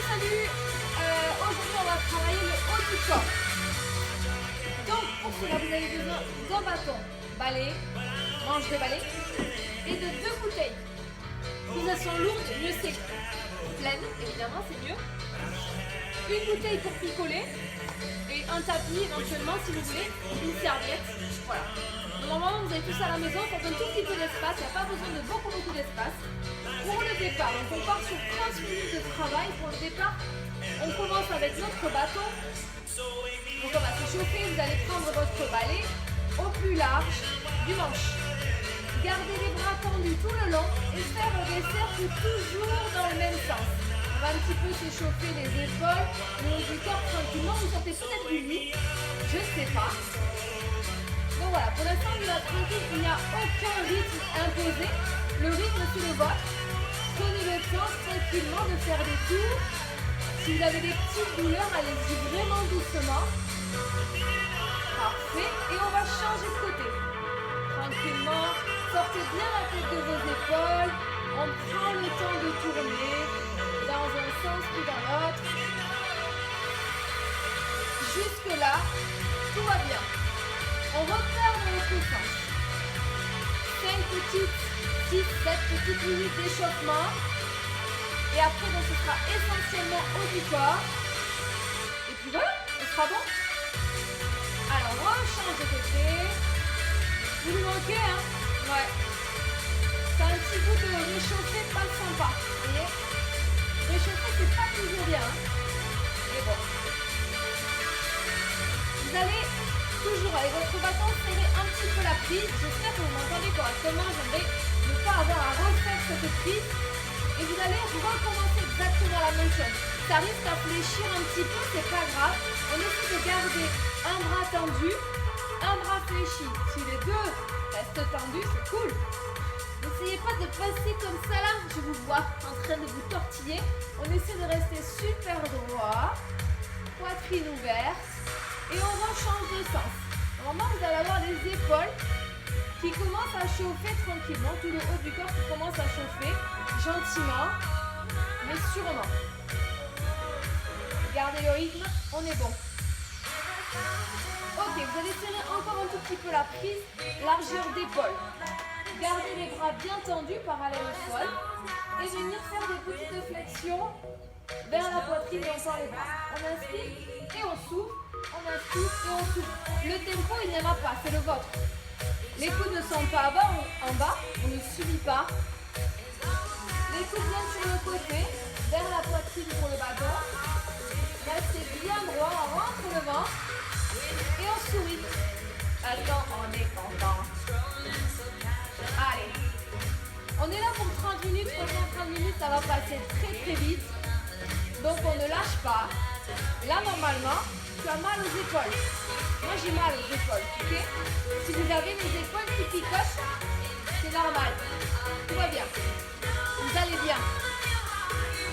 Salut. Aujourd'hui on va travailler le haut du corps. Donc pour cela vous avez besoin d'un bâton, balai, manche de balai et de 2 bouteilles. Si elles sont lourdes, mieux c'est pleine, évidemment c'est mieux. Une bouteille pour picoler et un tapis éventuellement si vous voulez, une serviette. Voilà. Normalement vous avez tout ça à la maison, ça donne tout petit peu d'espace, il n'y a pas besoin de beaucoup d'espace. Pour le départ, donc on part sur 30 minutes de travail. Pour le départ, on commence avec notre bâton. Donc on va se chauffer, vous allez prendre votre balai au plus large du manche. Gardez les bras tendus tout le long et faire des cercles toujours dans le même sens. On va un petit peu s'échauffer les épaules, le haut du corps tranquillement. Vous sentez peut-être du lit, je ne sais pas. Donc voilà, pour l'instant on est tranquille, il n'y a aucun rythme imposé. Le rythme c'est le vôtre. Prenez le temps tranquillement de faire des tours. Si vous avez des petites douleurs, allez-y vraiment doucement. Parfait. Et on va changer de côté. Tranquillement, sortez bien la tête de vos épaules. On prend le temps de tourner dans un sens puis dans l'autre. Jusque là, tout va bien. On repart dans l'autre sens. 5 petites, 6, 7 petites minutes d'échauffement. Et après, donc, ce sera essentiellement haut du corps. Et puis voilà, on sera bon. Alors, on change de côté. Vous nous manquez, hein? Ouais. C'est un petit bout de réchauffer pas sympa. Vous voyez? Réchauffer, c'est pas toujours bien. Hein? Mais bon. Vous allez toujours avec votre bâton serrer un petit peu la prise. J'espère que vous m'entendez correctement. J'aimerais ne pas avoir à refaire cette prise. Et vous allez recommencer exactement la même chose. Ça risque à fléchir un petit peu, c'est pas grave. On essaie de garder un bras tendu, un bras fléchi. Si les deux restent tendus, c'est cool. N'essayez pas de passer comme ça là. Je vous vois en train de vous tortiller. On essaie de rester super droit. Poitrine ouverte. Et on rechange de sens. Normalement, vous allez avoir les épaules qui commencent à chauffer tranquillement. Tout le haut du corps qui commence à chauffer gentiment, mais sûrement. Gardez le rythme, on est bon. Ok, vous allez serrer encore un tout petit peu la prise, largeur d'épaule. Gardez les bras bien tendus, parallèles au sol, et venir faire des petites flexions vers la poitrine et on sort les bras. On inspire et on souffle, on inspire et on souffle. Le tempo, il n'y en a pas, c'est le vôtre. Les coudes ne sont pas en bas, on ne subit pas. Les coudes viennent sur le côté, vers la poitrine pour le bâton. Restez bien droit, on rentre le ventre et on sourit. Attends, on est content. Allez, on est là pour 30 minutes, franchement 30 minutes ça va passer très vite. Donc on ne lâche pas. Là normalement, tu as mal aux épaules. Moi j'ai mal aux épaules, ok? Si vous avez les épaules qui picotent, c'est normal. Tout va bien. Vous allez bien.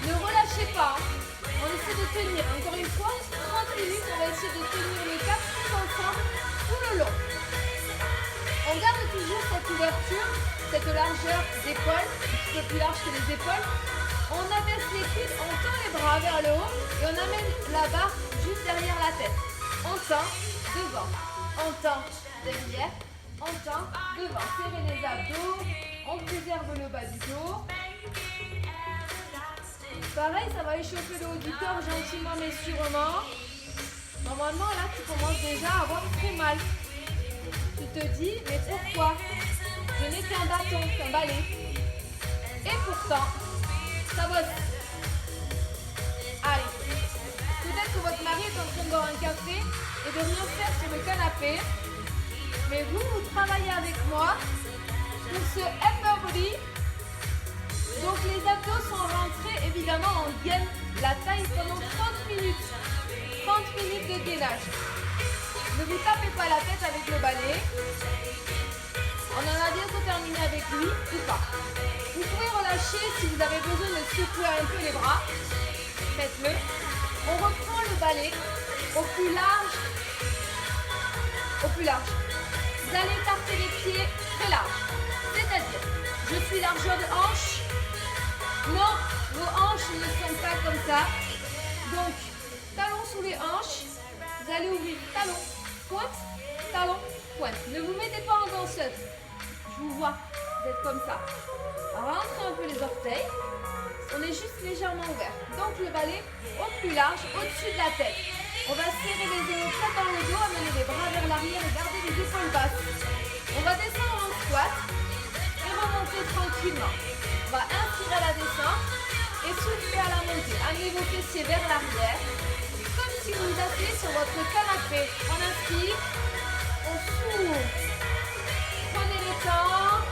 Ne relâchez pas. On essaie de tenir. Encore une fois, 30 minutes, on va essayer de tenir le cap tous ensemble, tout le long. On garde toujours cette ouverture, cette largeur d'épaule, un petit peu plus large que les épaules. On abaisse les cuisses, on tend les bras vers le haut et on amène la barre juste derrière la tête. On tend devant, on tend derrière, on tend devant. Serrez les abdos, on préserve le bas du dos. Pareil, ça va échauffer le haut du corps gentiment mais sûrement. Normalement, là, tu commences déjà à avoir très mal. Tu te dis, mais pourquoi? Je n'ai qu'un bâton, qu'un balai. Et pourtant, ça bosse. Allez. Peut-être que votre mari est en train de boire un café et de rien faire sur le canapé. Mais vous, vous travaillez avec moi pour ce upper body. Donc les abdos sont rentrés, évidemment on gaine la taille pendant 30 minutes. 30 minutes de gainage. Ne vous tapez pas la tête avec le balai. On en a bientôt terminé avec lui, ou pas. Vous pouvez relâcher si vous avez besoin de secouer un peu les bras. Faites-le. On reprend le balai au plus large. Au plus large. Vous allez écarter les pieds très larges. C'est-à-dire, je suis largeur de hanche. Non, vos hanches ne sont pas comme ça. allez ouvrir talon, pointe, talon, pointe. Ne vous mettez pas en danseuse. Je vous vois d'être comme ça. Rentrez un peu les orteils. On est juste légèrement ouvert. Donc le balai au plus large, au-dessus de la tête. On va serrer les omoplates dans le dos, amener les bras vers l'arrière et garder les épaules basses. On va descendre en squat et remonter tranquillement. On va inspirer à la descente et souffler à la montée. Amenez vos fessiers vers l'arrière, comme si vous vous asseyez sur votre canapé. On inspire, on souffle. Prenez le temps.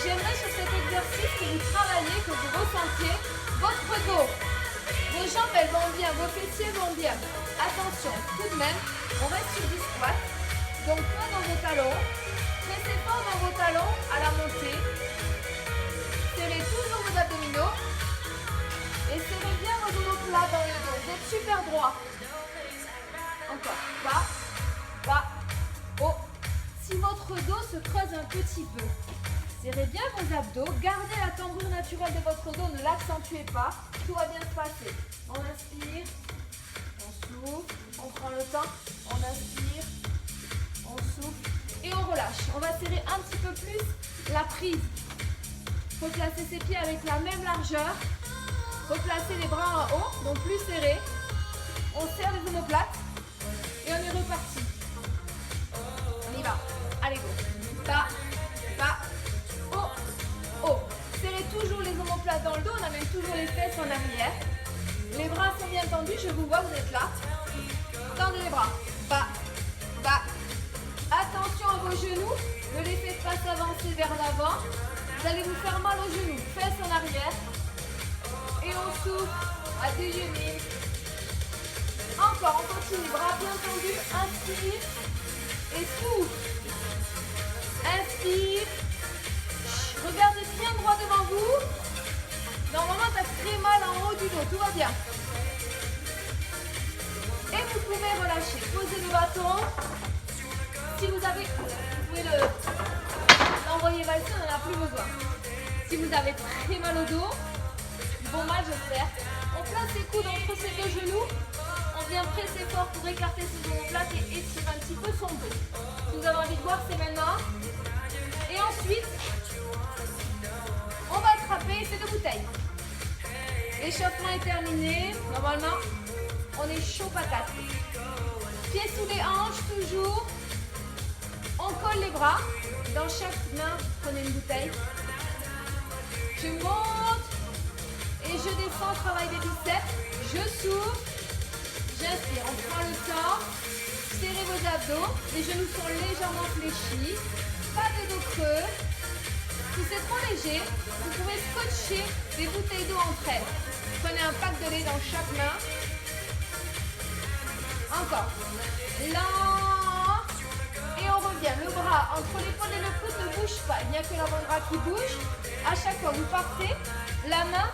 J'aimerais sur cet exercice que vous travaillez, que vous ressentiez votre dos. Vos jambes, elles vont bien, vos fessiers vont bien. Attention, tout de même, on reste sur du squat. Donc, pas dans vos talons. Pressez fort dans vos talons à la montée. Serrez toujours vos abdominaux. Et serrez bien vos omoplates dans le dos. Vous êtes super droit. Encore. Bas, bas, haut. Si votre dos se creuse un petit peu, serrez bien vos abdos, gardez la tendreur naturelle de votre dos, ne l'accentuez pas, tout va bien se passer. On inspire, on souffle, on prend le temps, on inspire, on souffle et on relâche. On va serrer un petit peu plus la prise. Replacez ses pieds avec la même largeur, replacez les bras en haut, donc plus serrés. On serre les omoplates et on est reparti. On y va, allez go. Bas, bas. Oh, serrez toujours les omoplates dans le dos, on amène toujours les fesses en arrière. Les bras sont bien tendus, je vous vois, vous êtes là. Tendez les bras. Bas, bas. Attention à vos genoux, ne les faites pas s'avancer vers l'avant. Vous allez vous faire mal aux genoux, fesses en arrière. Et on souffle à déjeuner. Encore, on continue, bras bien tendus, inspire et souffle. Inspire. Regardez bien droit devant vous. Normalement, tu as très mal en haut du dos. Tout va bien. Et vous pouvez relâcher. Posez le bâton. Si vous avez... Vous pouvez l'envoyer valser, on n'en a plus besoin. Si vous avez très mal au dos, bon mal j'espère, on place les coudes entre ces deux genoux. On vient presser fort pour écarter ses omoplates et étirer un petit peu son dos. Si vous avez envie de voir, c'est maintenant. Et ensuite... on va attraper ces deux bouteilles. L'échauffement est terminé. Normalement, on est chaud patate. Pieds sous les hanches, toujours. On colle les bras. Dans chaque main, prenez une bouteille. Je monte. Et je descends, travail des biceps. Je souffle. J'inspire. On prend le temps. Serrez vos abdos. Les genoux sont légèrement fléchis. Pas de dos creux. Si c'est trop léger, vous pouvez scotcher des bouteilles d'eau entre elles. Prenez un pack de lait dans chaque main. Encore. Lent. Et on revient. Le bras entre l'épaule et le coude ne bouge pas. Il n'y a que l'avant-bras qui bouge. À chaque fois, vous partez. La main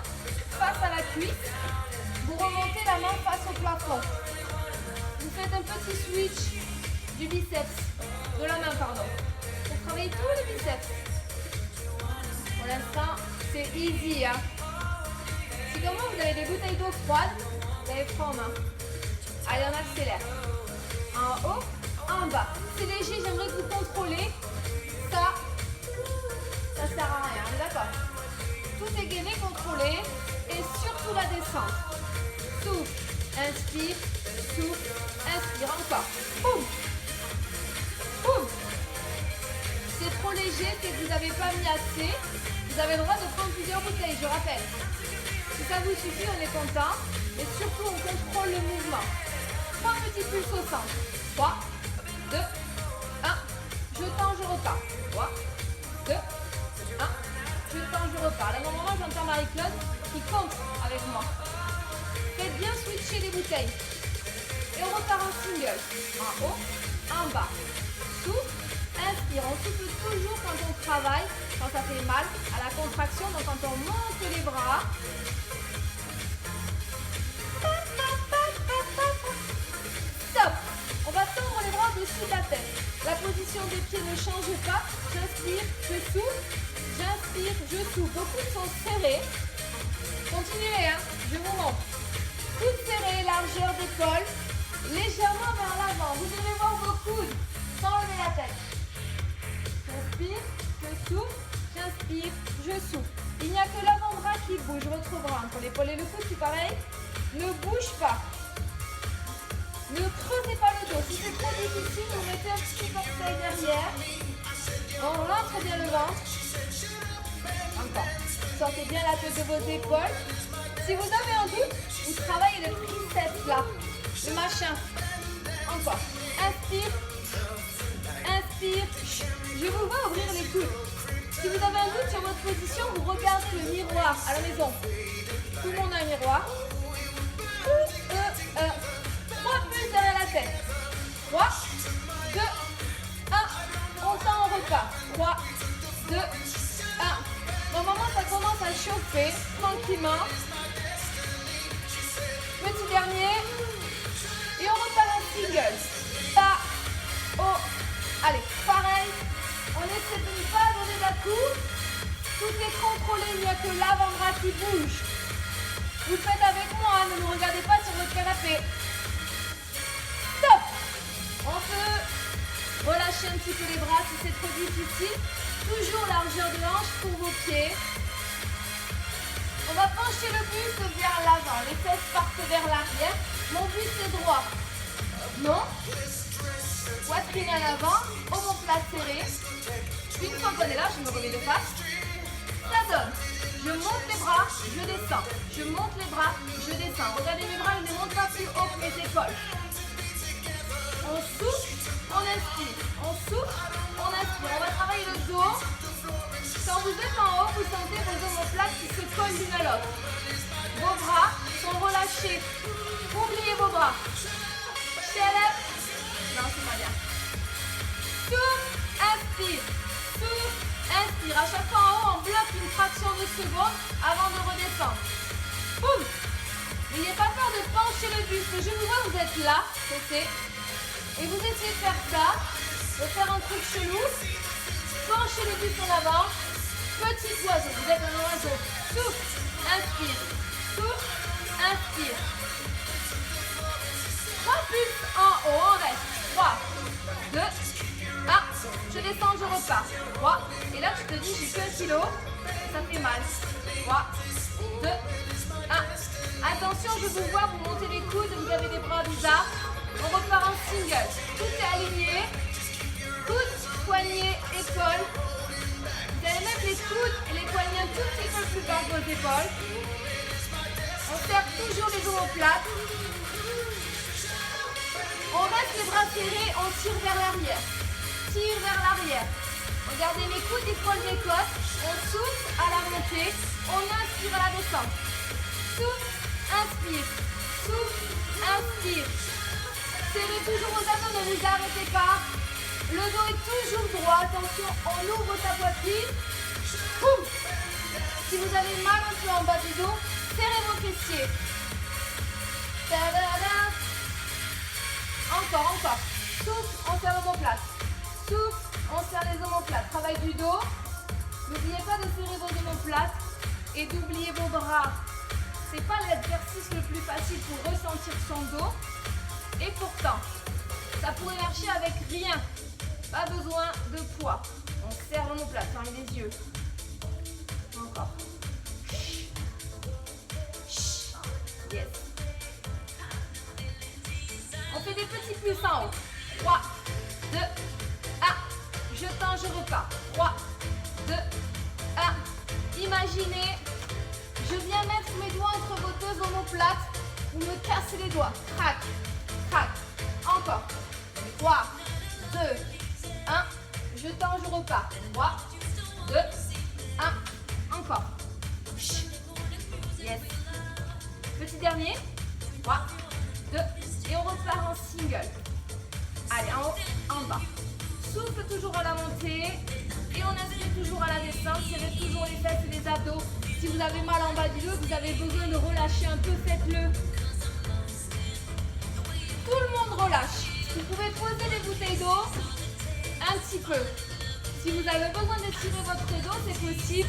face à la cuisse. Vous remontez la main face au plafond. Vous faites un petit switch du biceps. De la main, pardon. Pour travailler tous les biceps. Pour l'instant, c'est easy. Hein. Si comme moi, vous avez des bouteilles d'eau froide, vous allez prendre en main. Allez, on accélère. En haut, en bas. C'est léger, j'aimerais que vous contrôlez. Ça sert à rien, on est d'accord. Tout est gainé, contrôlé. Et surtout la descente. Souffle, inspire, souffle, inspire. Encore. Boum. Boum. C'est trop léger, c'est que vous n'avez pas mis assez. Vous avez le droit de prendre plusieurs bouteilles, je rappelle. Si ça vous suffit, on est content. Et surtout, on contrôle le mouvement. 3 petits pulses au centre. 3, 2, 1. Je tends, je repars. 3, 2, 1. Je tends, je repars. Là, normalement, j'entends Marie-Claude qui compte avec moi. Faites bien switcher les bouteilles. Et on repart en single. En haut, en bas. Souffle. Inspire, on souffle toujours quand on travaille, quand ça fait mal, à la contraction, donc quand on monte les bras. Stop. On va tendre les bras au-dessus de la tête. La position des pieds ne change pas. J'inspire, je souffle. J'inspire, je souffle. Vos coudes sont serrés. Continuez, hein. Je vous montre. Coudes serrés, largeur d'épaule. Légèrement vers vous devez voir vos coudes sans lever la tête. J'inspire, je souffle, j'inspire, je souffle. Il n'y a que l'avant-bras qui bouge, votre bras entre l'épaule et le coude, c'est pareil. Ne bouge pas. Ne creusez pas le dos. Si c'est trop difficile, vous mettez un petit orteil derrière. On rentre bien le ventre. Encore. Sortez bien la tête de vos épaules. Si vous avez un doute, vous travaillez le triceps là. Le machin. Encore. Inspire. Inspire. Je vous vois ouvrir les coudes. Si vous avez un doute sur votre position, vous regardez le miroir à la maison. Tout le monde a un miroir. 3 plus derrière la tête. 3, 2, 1. On s'en repart. 3, 2, 1. Normalement, ça commence à chauffer tranquillement. Petit dernier. Et on repart en single. Pas, oh. Allez, pareil. On essaie de ne pas donner d'à-coup. Tout est contrôlé, il n'y a que l'avant-bras qui bouge. Vous faites avec moi, ne nous regardez pas sur votre canapé. Stop. On peut relâcher un petit peu les bras si c'est trop difficile. Toujours largeur de hanche pour vos pieds. On va pencher le buste vers l'avant. Les fesses partent vers l'arrière. Mon buste est droit. Non. Poitrine à l'avant. Omoplate serrée. Une fois qu'on est là, je me remets de face. Ça donne. Je monte les bras, je descends. Je monte les bras, je descends. Regardez mes bras, ils ne montent pas plus haut que mes épaules. On souffle, on inspire. On souffle, on inspire. On va travailler le dos. Quand vous êtes en haut, vous sentez vos omoplates qui se collent l'une à l'autre. Vos bras sont relâchés. Oubliez vos bras. Chalep. Non, c'est pas bien. Souffle, inspire. Souffle, inspire. À chaque fois en haut, on bloque une fraction de seconde avant de redescendre. Boum. N'ayez pas peur de pencher le buste. Je vous vois, vous êtes là, c'est. Et vous essayez de faire ça, de faire un truc chelou. Penchez le buste en avant. Petit oiseau, vous êtes un oiseau. Souffle, inspire. Souffle, inspire. 3 plus en haut, on reste. 3, 2, 1. Je descends, je repars. 3. Et là, tu te dis, j'ai qu'un kilo. Ça fait mal. 3, 2, 1. Attention, je vous vois, vous montez les coudes, vous avez des bras bizarres. On repart en single. Tout est aligné. Coudes, poignets, épaules. Vous allez mettre les coudes et les poignets un tout petit peu plus bas de vos épaules. On serre toujours les omoplates. On reste les bras serrés, on tire vers l'arrière. Tire vers l'arrière. Regardez mes coudes, épaules, mes côtes. On souffle à la montée. On inspire à la descente. Souffle, inspire. Souffle, inspire. Serrez toujours vos abdos, ne vous arrêtez pas. Le dos est toujours droit. Attention, on ouvre sa poitrine. Boum. Si vous avez mal un peu en bas du dos, serrez vos fessiers. Ta-da-da. Encore, encore. Souffle, on serre l'omoplate. Souffle, on serre les omoplates. Travail du dos. N'oubliez pas de serrer vos omoplates et d'oublier vos bras. C'est pas l'exercice le plus facile pour ressentir son dos. Et pourtant, ça pourrait marcher avec rien. Pas besoin de poids. On serre l'omoplate, fermez les yeux. Encore. Yes. On fait des petits plus en haut. 3, 2, 1. Je tends, je repars. 3, 2, 1. Imaginez, je viens mettre mes doigts entre vos deux omoplates. Vous me cassez les doigts. Crac, crac. Encore. 3, 2, 1. Je tends, je repars. 3, 2, 1. Encore. Yes. Petit dernier. 3, 2. Et on repart en single. Allez, en haut, en bas. Souffle toujours à la montée. Et on inspire toujours à la descente. Serrez toujours les fesses et les abdos. Si vous avez mal en bas du dos, vous avez besoin de relâcher un peu, faites-le. Tout le monde relâche. Vous pouvez poser les bouteilles d'eau un petit peu. Si vous avez besoin d'étirer votre dos, c'est possible.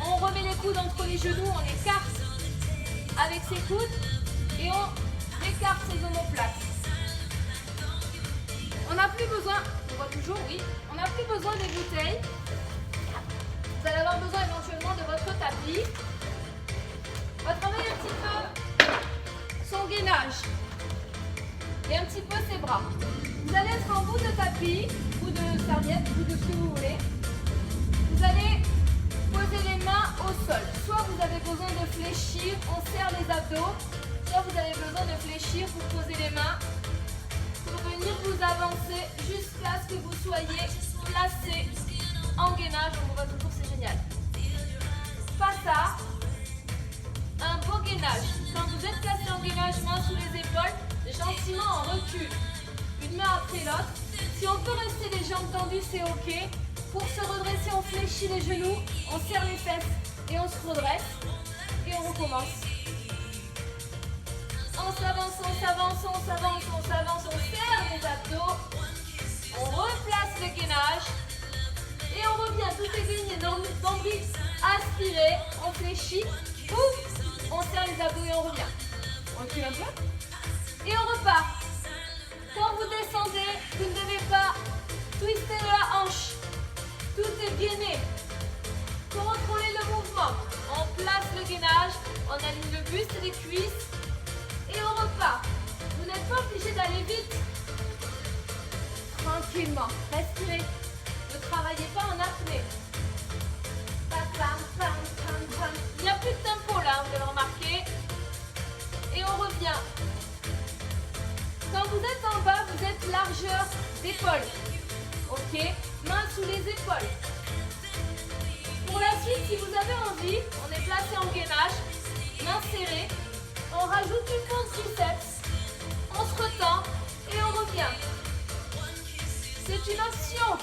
On remet les coudes entre les genoux, on écarte avec ses coudes et on écarte ses omoplates. On n'a plus besoin, on voit toujours, oui, on n'a plus besoin des bouteilles. Vous allez avoir besoin éventuellement de votre tapis. On va travailler un petit peu son gainage et un petit peu ses bras. Vous allez être en bout de tapis ou de serviette ou de ce que vous voulez. Vous allez poser les mains au sol. Soit vous avez besoin de fléchir, on serre les abdos. Soit vous avez besoin de fléchir pour poser les mains. Pour venir vous avancer jusqu'à ce que vous soyez placé en gainage. On voit toujours, c'est génial. Pas ça. Un beau gainage. Quand vous êtes placé en gainage, main sous les épaules, gentiment en recul. Une main après l'autre. Si on peut rester les jambes tendues, c'est ok. Pour se redresser, on fléchit les genoux, on serre les fesses et on se redresse. Et on recommence. On s'avance, on s'avance, on s'avance, on s'avance, on serre les abdos. On replace le gainage. Et on revient, tout est gagné. Nombril aspiré, on fléchit. Ouf, on serre les abdos et on revient. On recule un peu. Et on repart. Quand vous descendez, vous ne devez pas twister de la hanche. Tout est gainé. Contrôlez le mouvement. On place le gainage, on aligne le buste et les cuisses. Et on repart. Vous n'êtes pas obligé d'aller vite. Tranquillement, respirez. Ne travaillez pas en apnée. Il n'y a plus de tempo là, vous avez remarqué. Et on revient. Quand vous êtes en bas, vous êtes largeur d'épaule. Ok, main sous les épaules. Pour la suite, si vous avez envie, on est placé en gainage, main serrée. On rajoute une pompe triceps. On se retend et on revient. C'est une option.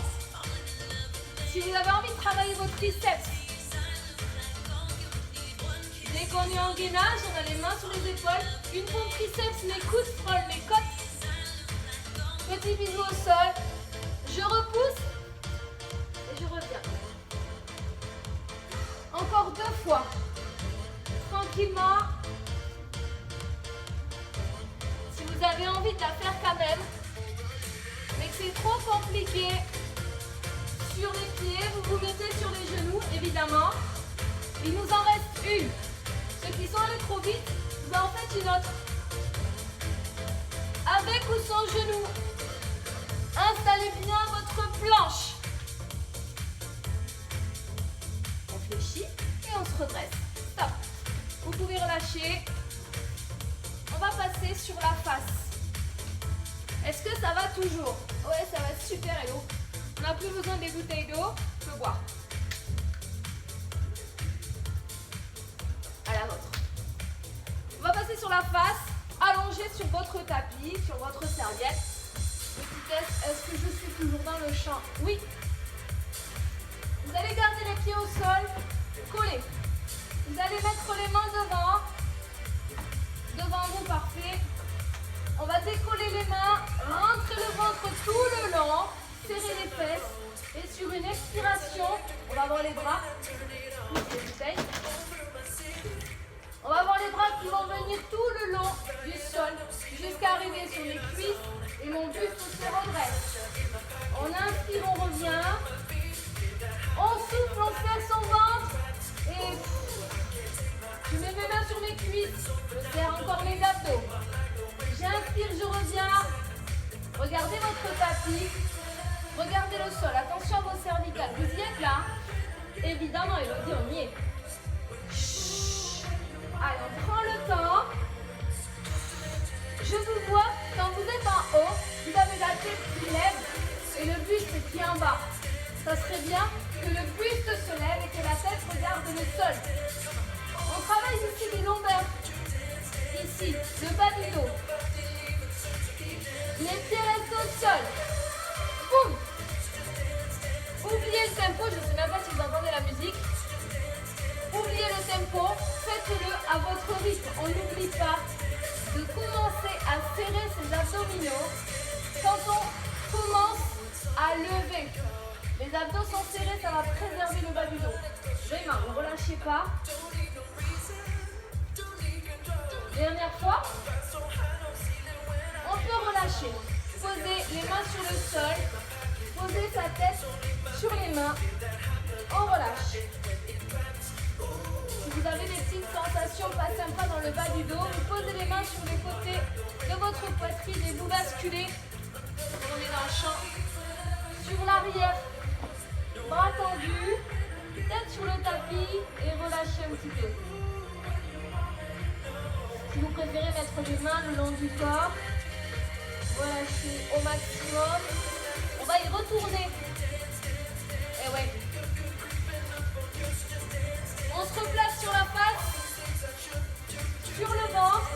Si vous avez envie de travailler vos triceps, dès qu'on est en gainage, on a les mains sur les épaules. Une pompe triceps, mes coudes frôlent mes côtes. Petit bisou au sol. Je repousse et je reviens. Encore 2 fois. Tranquillement. Si vous avez envie de la faire quand même, mais que c'est trop compliqué, sur les pieds, vous vous mettez sur les genoux, évidemment. Il nous en reste une. Ceux qui sont allés trop vite, vous en faites une autre. Avec ou sans genou. Installez bien votre planche. On fléchit et on se redresse. Stop. Vous pouvez relâcher. On va passer sur la face. Est-ce que ça va toujours? Ouais, ça va super, Hello. On n'a plus besoin des bouteilles d'eau. On peut boire. À la vôtre. On va passer sur la face. Allongé sur votre tapis, sur votre serviette. Petit test, est-ce que je suis toujours dans le champ? Oui. Vous allez garder les pieds au sol, collés. Vous allez mettre les mains devant. Devant vous, parfait. On va décoller les mains, rentrer le ventre tout le long, serrer les fesses. Et sur une expiration, on va avoir les bras. On va avoir les bras qui vont venir tout le long du sol jusqu'à arriver sur les cuisses et mon buste se redresse. On inspire, on revient. On souffle, on serre son ventre. Et je mets mes mains sur mes cuisses. Je serre encore mes abdos. J'inspire, je reviens. Regardez votre tapis. Regardez le sol. Attention à vos cervicales. Vous y êtes là? Évidemment, Elodie, on y est. Allez, on prend le temps. Je vous vois, quand vous êtes en haut, vous avez la tête qui lève et le buste qui est en bas. Ça serait bien que le buste se lève et que la tête regarde le sol. On travaille ici les lombaires. Ici, le bas du dos. Les pieds restent au sol. Boum. Oubliez le tempo, je ne sais même pas si vous entendez la musique. Oubliez le tempo, faites-le à votre rythme. On n'oublie pas de commencer à serrer ses abdominaux quand on commence à lever. Les abdos sont serrés, ça va préserver le bas du dos. Vraiment, ne relâchez pas. Dernière fois. On peut relâcher. Posez les mains sur le sol. Posez sa tête sur les mains. On relâche. Si vous avez des petites sensations pas sympas dans le bas du dos, vous posez les mains sur les côtés de votre poitrine et vous basculez. On est dans le champ. Sur l'arrière, bras tendus, tête sur le tapis et relâchez un petit peu. Si vous préférez mettre les mains le long du corps, relâchez au maximum. On va y retourner. Et ouais. On se replace sur la face, sur le ventre.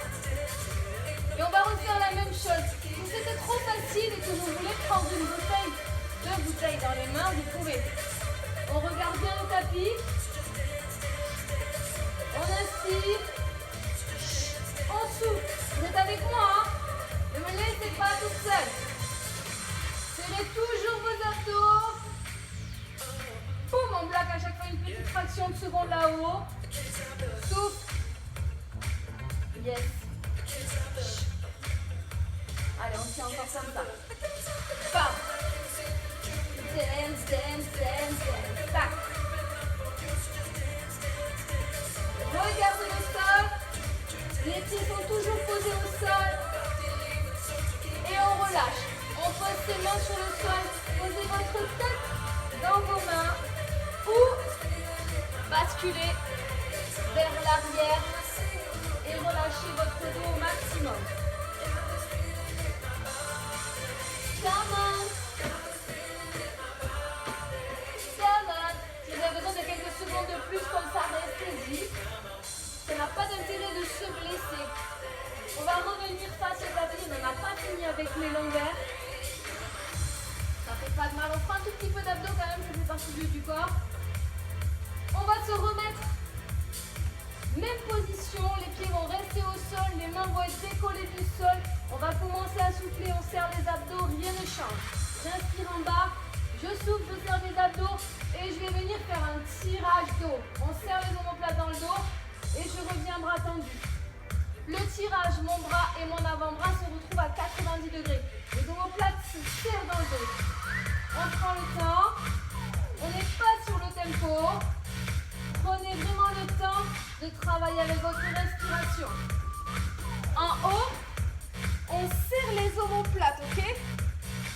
Et on va refaire la même chose. Si c'était trop facile et que vous voulez prendre une bouteille, 2 bouteilles dans les mains, vous pouvez. On regarde bien le tapis. On inspire. On souffle. Vous êtes avec moi, hein? Ne me laissez pas toute seule. Serrez toujours vos abdos. Boum, on bloque à chaque fois une petite fraction de seconde là-haut. Souffle. Yes. Allez, on tient encore comme ça. Bam. Dance, dance, dance, dance. Tac. Regardez le sol. Les pieds sont toujours posés au sol. Et on relâche. On pose ses mains sur le sol. Posez votre tête dans vos mains. Ou basculez vers l'arrière. Et relâchez votre dos au maximum. Come on. Come on. Si vous avez besoin de quelques secondes de plus comme ça, restez-y. Ça n'a pas d'intérêt de se blesser. On va revenir face au tapis. On n'a pas fini avec les longueurs. Ça fait pas de mal. On fera un tout petit peu d'abdos quand même. Ça fait partie du corps. On va se remettre. Même position. Les pieds vont rester au sol. Les mains vont être décollées du sol. On va commencer à souffler. On serre les abdos. Rien ne change. J'inspire en bas. Je souffle. Je serre les abdos. Et je vais venir faire un tirage dos. On serre les omoplates dans le dos. Et je reviens bras tendus. Le tirage, mon bras et mon avant-bras se retrouvent à 90 degrés. Les omoplates se serrent dans le dos. On prend le temps. On n'est pas sur le tempo. Prenez vraiment le temps de travailler avec votre respiration. En haut, on serre les omoplates, ok?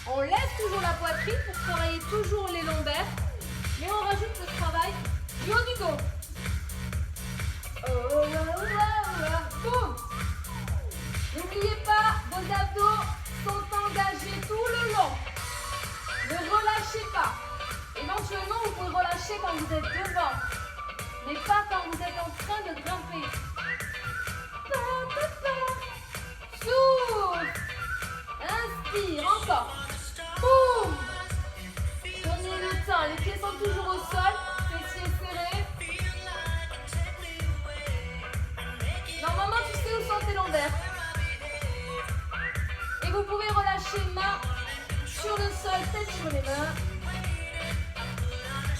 On lève toujours la poitrine pour travailler toujours les lombaires. Mais on rajoute le travail du haut du dos. Boum. N'oubliez pas, vos abdos sont engagés tout le long. Ne relâchez pas. Éventuellement, vous pouvez relâcher quand vous êtes devant, mais pas quand vous êtes en train de grimper. Souffle. Inspire, encore. Boum. Donnez le temps, les pieds sont toujours au sol, fessiers serrés. Normalement, tu sais où sont tes lombaires. Et vous pouvez relâcher main sur le sol, tête sur les mains.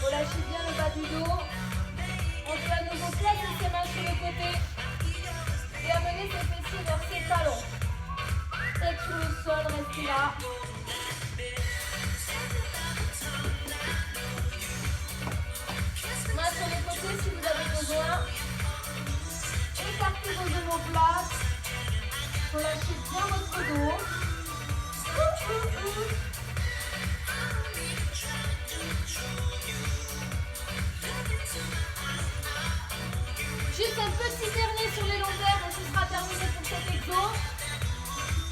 Relâchez bien le bas du dos. On peut à nouveau placer ses mains sur le côté. Et amener ses fessiers vers ses talons. Tête sur le sol, restez là. Main sur les côtés si vous avez besoin. Écartez vos omoplates. Relâchez bien votre dos. Juste un petit dernier sur les lombaires et ce sera terminé pour cet exo.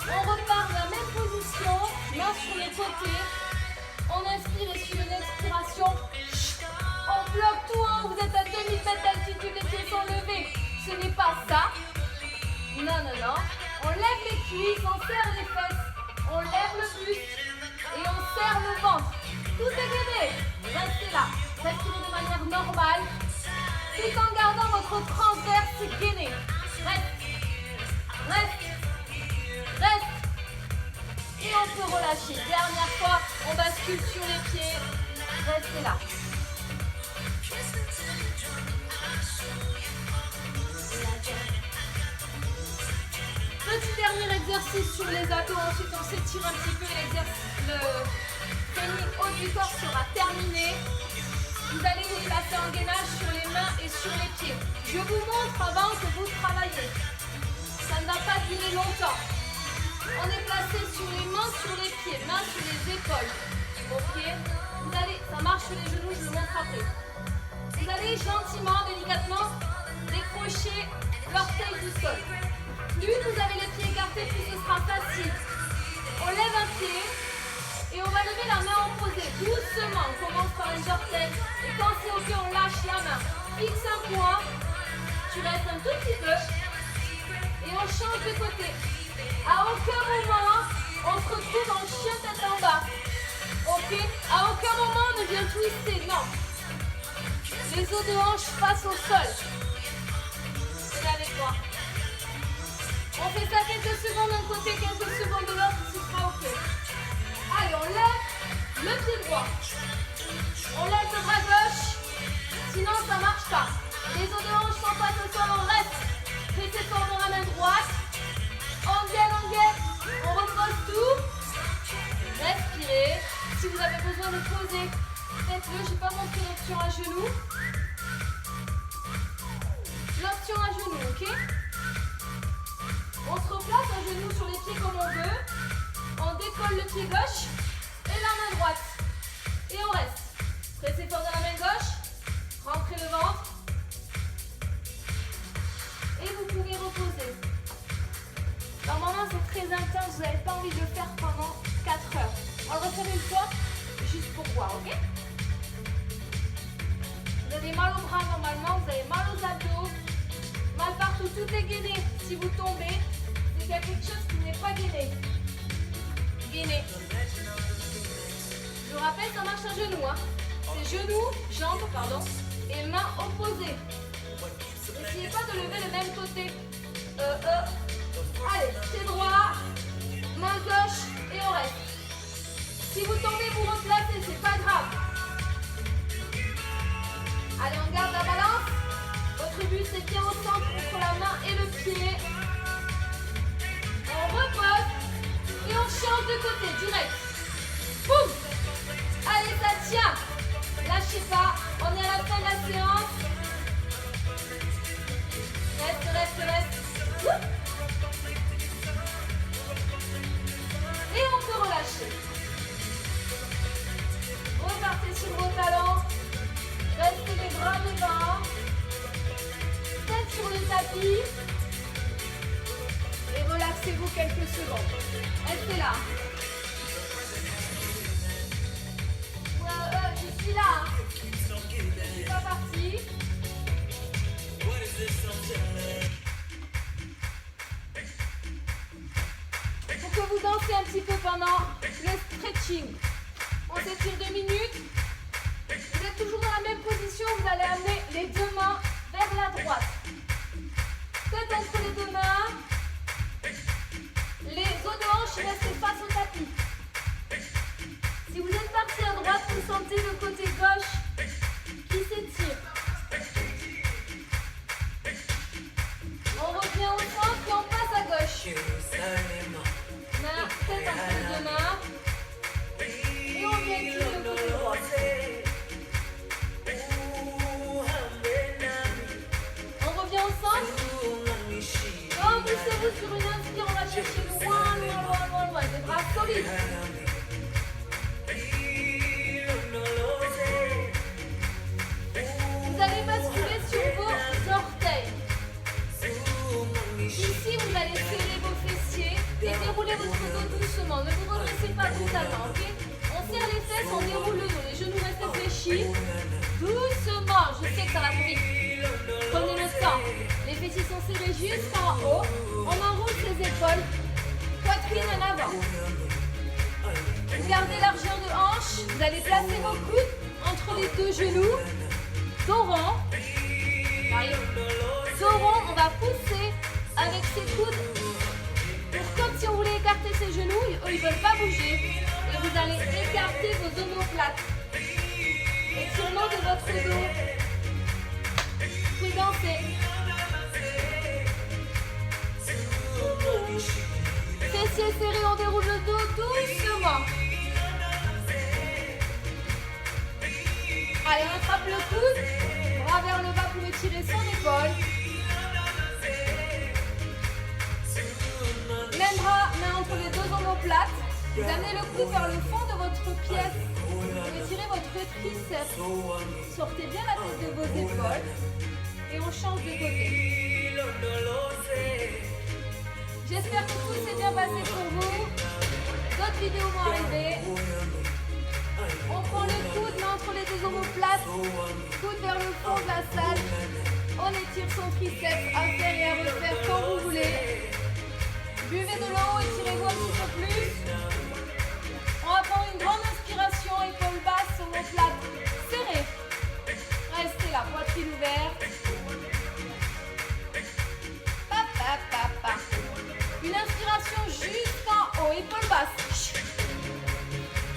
On repart de la même position, main sur les côtés. On inspire et sur une expiration, on bloque tout en haut. Vous êtes à 2000 mètres d'altitude, les pieds sont levés. Ce n'est pas ça. Non, non, non. On lève les cuisses, on serre les fesses, on lève le buste et on serre le ventre. Tout est gainé. Restez là. Respirez de manière normale, tout en gardant votre transverse gainé. Reste. Reste. Reste. Et on peut relâcher. Dernière fois, on bascule sur les pieds. Restez là. Petit dernier exercice sur les abdos, ensuite on s'étire un petit peu et le training haut du corps sera terminé. Vous allez vous placer en gainage sur les mains et sur les pieds. Je vous montre avant que vous travaillez. Ça ne va pas durer longtemps. On est placé sur les mains, sur les pieds, mains sur les épaules. Ok. Vous allez, ça marche sur les genoux, je le montre après. Vous allez gentiment, délicatement décrocher l'orteil du sol. Plus vous avez les pieds écartés, plus ce sera facile. On lève un pied et on va lever la main opposée. Doucement, on commence par les orteils. Et quand c'est ok, on lâche la main. Fixe un point. Tu restes un tout petit peu. Et on change de côté. À aucun moment, on se retrouve en chien tête en bas. Ok? À aucun moment, on ne vient twister. Non. Les os de hanche face au sol. C'est avec moi. On fait ça quelques secondes d'un côté, quelques secondes de l'autre, ce sera ok. Allez, on lève le pied droit. On lève le bras gauche, sinon ça ne marche pas. Les os de hanche sont face au sol, on reste. Pressez fort dans la main droite. On gaine, on repose tout. Respirez. Si vous avez besoin de poser, faites-le. Je n'ai pas montré l'option à genoux. L'option à genoux, ok? On se replace à genoux sur les pieds comme on veut. On décolle le pied gauche et la main droite. Et on reste. Pressez fort dans la main gauche. Rentrez le ventre. Et vous pouvez reposer. Normalement, c'est très intense. Vous n'avez pas envie de le faire pendant 4 heures. On le refait une fois, juste pour voir, ok? Vous avez mal au bras normalement, vous avez mal aux abdos, mal partout, tout est gainé. Si vous tombez, c'est qu'il y a quelque chose qui n'est pas gainé. Gainé. Je vous rappelle, ça marche à genoux. Hein. C'est genoux, jambes, pardon, et mains opposées. N'essayez pas de lever le même côté. Allez, pied droit, main gauche et on reste. Si vous tombez, vous replacez, c'est pas grave. Allez, on garde la balance. Votre but, c'est bien au centre entre la main et le pied. On repose et on change de côté, direct. Boum! Allez, ça tient. Lâchez pas, on est à la fin de la séance. Reste. Ouh. Et on peut relâcher. Repartez sur vos talons. Restez les bras devant. Tête sur le tapis. Et relaxez-vous quelques secondes. Restez là. Je suis là. Je ne suis pas partie. Pour que vous dansez un petit peu pendant le stretching. On s'étire 2 minutes. Vous êtes toujours dans la même position. Vous allez amener les deux mains vers la droite. Tête entre les deux mains. Les os de hanche restent face au tapis. Si vous êtes parti à droite, vous sentez le côté gauche qui s'étire. On revient au centre et on passe à gauche. Main, tête entre les deux mains. Et on vient tirer le côté droit. On revient au centre. Poussez-vous sur une inspire, on va chercher loin. Des bras solides. Vous allez basculer sur vos orteils. Ici, vous allez serrer vos fessiers et dérouler votre dos doucement. Ne vous redressez pas brutalement, ok? On serre les fesses, on déroule le dos. Les genoux restent fléchis. Doucement, je sais que ça va trop vite. Prenez le temps. Les fessiers sont serrés jusqu'en haut. On enroule ses épaules. Poitrine en avant. Vous gardez largeur de hanche. Vous allez placer vos coudes entre les deux genoux. Dos rond. Dos rond, on va pousser avec ses coudes. Comme si on voulait écarter ses genoux. Eux, ils ne veulent pas bouger. Et vous allez écarter vos omoplates. Étirement de votre dos. Vous pouvez danser. Fessiers serrés, on déroule le dos doucement. Allez, on attrape le coude, bras vers le bas pour étirer son épaule. Même bras, main entre les deux omoplates. Vous amenez le coude vers le fond de votre pièce. Vous étirez votre triceps. Sortez bien la tête de vos épaules. Et on change de côté. J'espère que tout s'est bien passé pour vous. D'autres vidéos vont arriver. On prend le coude, main entre les deux omoplates. Coude vers le fond de la salle. On étire son triceps à faire et à refaire quand vous voulez. Buvez de l'eau, étirez-vous un petit peu plus. On va prendre une grande inspiration, épaules basses, omoplates serrées. Restez là, poitrine ouverte. Une inspiration jusqu'en haut, épaules basses.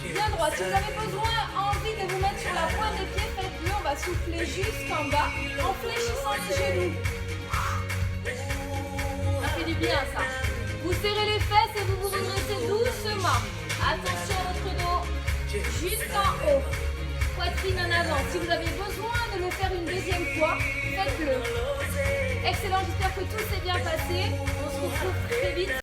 Bien droit. Si vous avez besoin, envie de vous mettre sur la pointe des pieds, faites-le. On va souffler jusqu'en bas en fléchissant les genoux. Ça fait du bien ça. Vous serrez les fesses et vous vous redressez doucement. Attention à votre dos. Jusqu'en haut. Poitrine en avant. Si vous avez besoin de le faire une deuxième fois, faites-le. Excellent, j'espère que tout s'est bien passé. On se retrouve très vite.